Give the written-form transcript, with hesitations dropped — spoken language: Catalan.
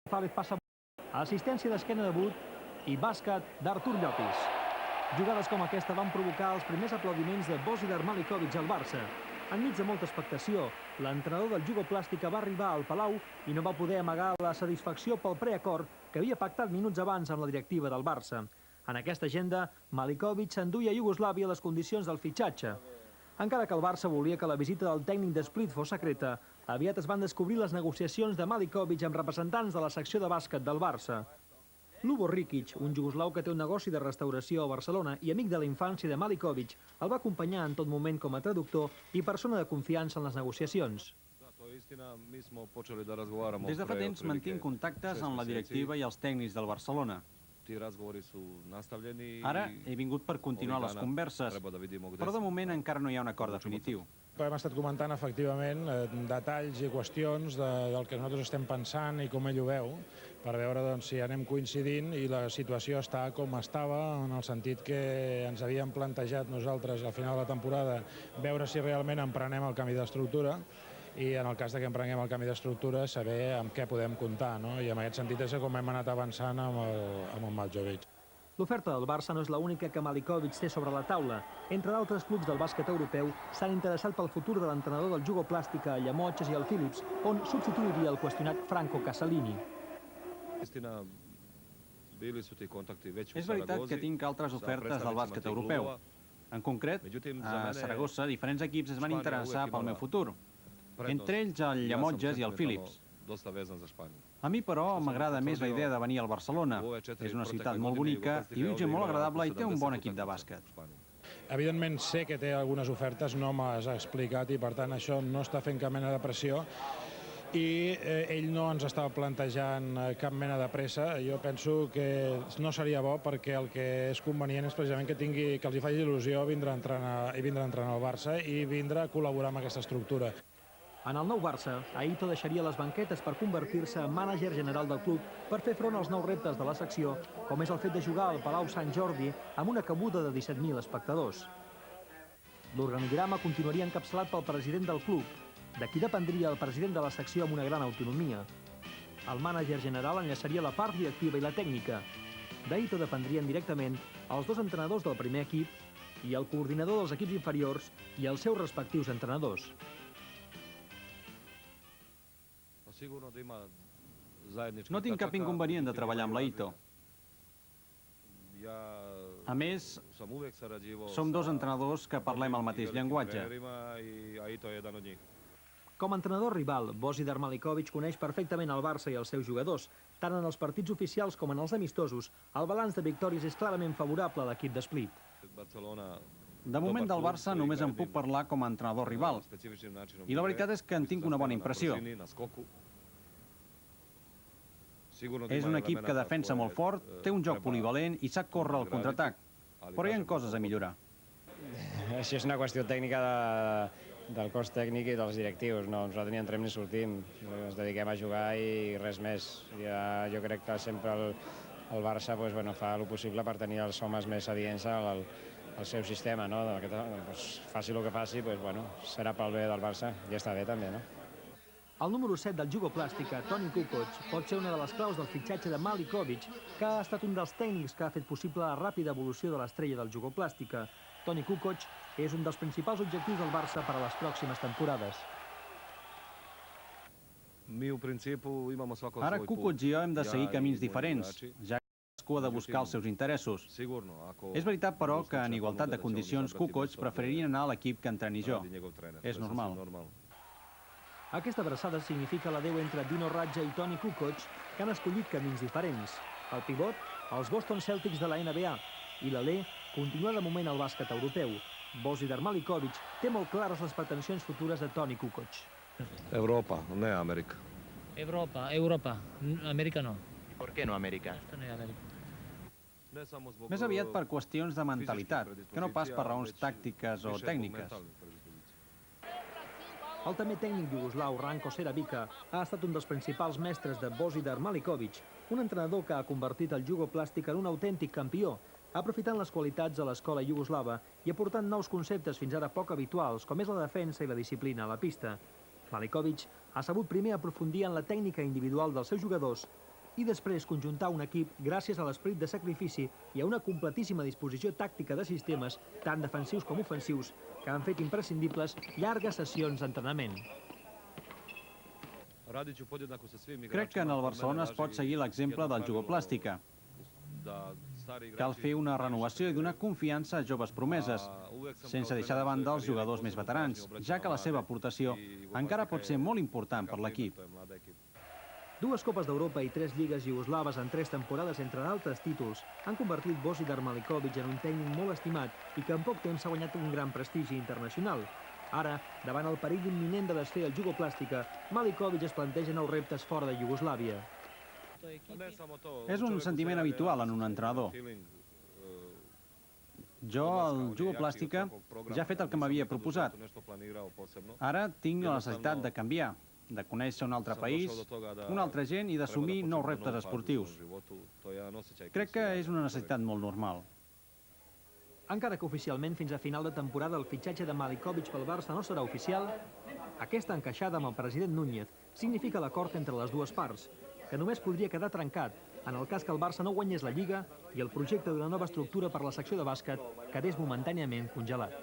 González passa assistència d'esquena de But i bàsquet d'Artur Llopis. Jugades com aquesta van provocar els primers aplaudiments de Božidar Maljković al Barça. Enmig de molta expectació, l'entrenador del Jugoplàstica va arribar al Palau i no va poder amagar la satisfacció pel preacord que havia pactat minuts abans amb la directiva del Barça. En aquesta agenda, Maljković s'enduia a Iugoslàvia les condicions del fitxatge. Encara que el Barça volia que la visita del tècnic de Split fos secreta, aviat es van descobrir les negociacions de Maljković amb representants de la secció de bàsquet del Barça. Lubo Rikic, un jugoslau que té un negoci de restauració a Barcelona i amic de la infància de Maljković, el va acompanyar en tot moment com a traductor i persona de confiança en les negociacions. Des de fa temps mantinc contactes amb la directiva i els tècnics del Barcelona. Ara he vingut per continuar les converses, però de moment encara no hi ha un acord definitiu. Hem estat comentant efectivament detalls i qüestions del que nosaltres estem pensant i com ell ho veu, per veure si anem coincidint i la situació està com estava, en el sentit que ens havíem plantejat nosaltres al final de la temporada veure si realment emprenem el canvi d'estructura i en el cas que emprenguem el canvi d'estructura saber amb què podem comptar, i en aquest sentit és com hem anat avançant amb el Maljković. L'oferta del Barça no és l'única que Maljković té sobre la taula. Entre d'altres clubs del bàsquet europeu s'han interessat pel futur de l'entrenador del Jugoplàstica a Llemotges i al Philips, on substituiria el qüestionat Franco Casalini. És veritat que tinc altres ofertes del bàsquet europeu. En concret, a Saragossa, diferents equips es van interessar pel meu futur. Entre ells el Llemotges i el Philips. A mi, però, m'agrada més la idea de venir al Barcelona. És una ciutat molt bonica i viu gent molt agradable i té un bon equip de bàsquet. Evidentment sé que té algunes ofertes, no me les ha explicat i per tant això no està fent cap mena de pressió i ell no ens estava plantejant cap mena de pressa. Jo penso que no seria bo perquè el que és convenient és precisament que els hi faci il·lusió vindre a entrenar al Barça i vindre a col·laborar amb aquesta estructura. En el nou Barça, Aito deixaria les banquetes per convertir-se en mànager general del club per fer front als nous reptes de la secció, com és el fet de jugar al Palau Sant Jordi amb una cabuda de 17.000 espectadors. L'organigrama continuaria encapçalat pel president del club, de qui dependria el president de la secció amb una gran autonomia. El mànager general enllaçaria la part directiva i la tècnica. D'Aito dependrien directament els dos entrenadors del primer equip i el coordinador dels equips inferiors i els seus respectius entrenadors. No tinc cap inconvenient de treballar amb l'Aito. A més, som dos entrenadors que parlem el mateix llenguatge. Com a entrenador rival, Božidar Maljković coneix perfectament el Barça i els seus jugadors. Tant en els partits oficials com en els amistosos, el balanç de victòries és clarament favorable a l'equip de Split. De moment del Barça només en puc parlar com a entrenador rival. I la veritat és que en tinc una bona impressió. És un equip que defensa molt fort, té un joc polivalent i sap córrer al contraatac. Però hi ha coses a millorar. Això és una qüestió tècnica del cos tècnic i dels directius. Nosaltres ni entrem ni sortim. Ens dediquem a jugar i res més. Jo crec que sempre el Barça fa el possible per tenir els homes més adients al seu sistema. Faci el que faci, serà pel bé del Barça. Ja està bé també, no? El número 7 del Jugoplàstica, Toni Kukoc, pot ser una de les claus del fitxatge de Maljković, que ha estat un dels tècnics que ha fet possible la ràpida evolució de l'estrella del Jugoplàstica. Toni Kukoc és un dels principals objectius del Barça per a les pròximes temporades. Ara Kukoc i jo hem de seguir camins diferents, ja que cadascú ha de buscar els seus interessos. És veritat, però, que en igualtat de condicions Kukoc preferiria anar a l'equip que entreni jo. És normal. Aquesta abraçada significa l'adeu entre Dino Radja i Toni Kukoc, que han escollit camins diferents. El pivot, els Boston Celtics de la NBA, i l'Alé continua de moment al bàsquet europeu. Božidar Maljković té molt clares les pretensions futures de Toni Kukoc. Europa, no Amèrica. Europa. Amèrica no. ¿Por qué no América? Esto no es América. Més aviat per qüestions de mentalitat, que no pas per raons tàctiques o tècniques. El també tècnic iugoslau Ranko Serabica ha estat un dels principals mestres de Božidar Maljković, un entrenador que ha convertit el Jugoplàstica en un autèntic campió, aprofitant les qualitats de l'escola iugoslava i aportant nous conceptes fins ara poc habituals, com és la defensa i la disciplina a la pista. Maljković ha sabut primer aprofundir en la tècnica individual dels seus jugadors i després conjuntar un equip gràcies a l'esperit de sacrifici i a una completíssima disposició tàctica de sistemes, tant defensius com ofensius, que han fet imprescindibles llargues sessions d'entrenament. Crec que en el Barcelona es pot seguir l'exemple del jugoplàstica. Cal fer una renovació i donar confiança a joves promeses, sense deixar de banda els jugadors més veterans, ja que la seva aportació encara pot ser molt important per l'equip. 2 Copes d'Europa i 3 lligues iugoslaves en 3 temporades, entre d'altres títols, han convertit Božidar Malinković en un tècnic molt estimat i que en poc temps ha guanyat un gran prestigi internacional. Ara, davant el perill imminent de desfer el jugoplàstica, Malinković es planteja nous reptes fora de Iugoslàvia. És un sentiment habitual en un entrenador. Jo, al jugoplàstica, ja he fet el que m'havia proposat. Ara tinc la necessitat de canviar, de conèixer un altre país, una altra gent i d'assumir nous reptes esportius. Crec que és una necessitat molt normal. Encara que oficialment fins a final de temporada el fitxatge de Malinković pel Barça no serà oficial, aquesta encaixada amb el president Núñez significa l'acord entre les dues parts, que només podria quedar trencat en el cas que el Barça no guanyés la Lliga i el projecte d'una nova estructura per la secció de bàsquet quedés momentàniament congelat.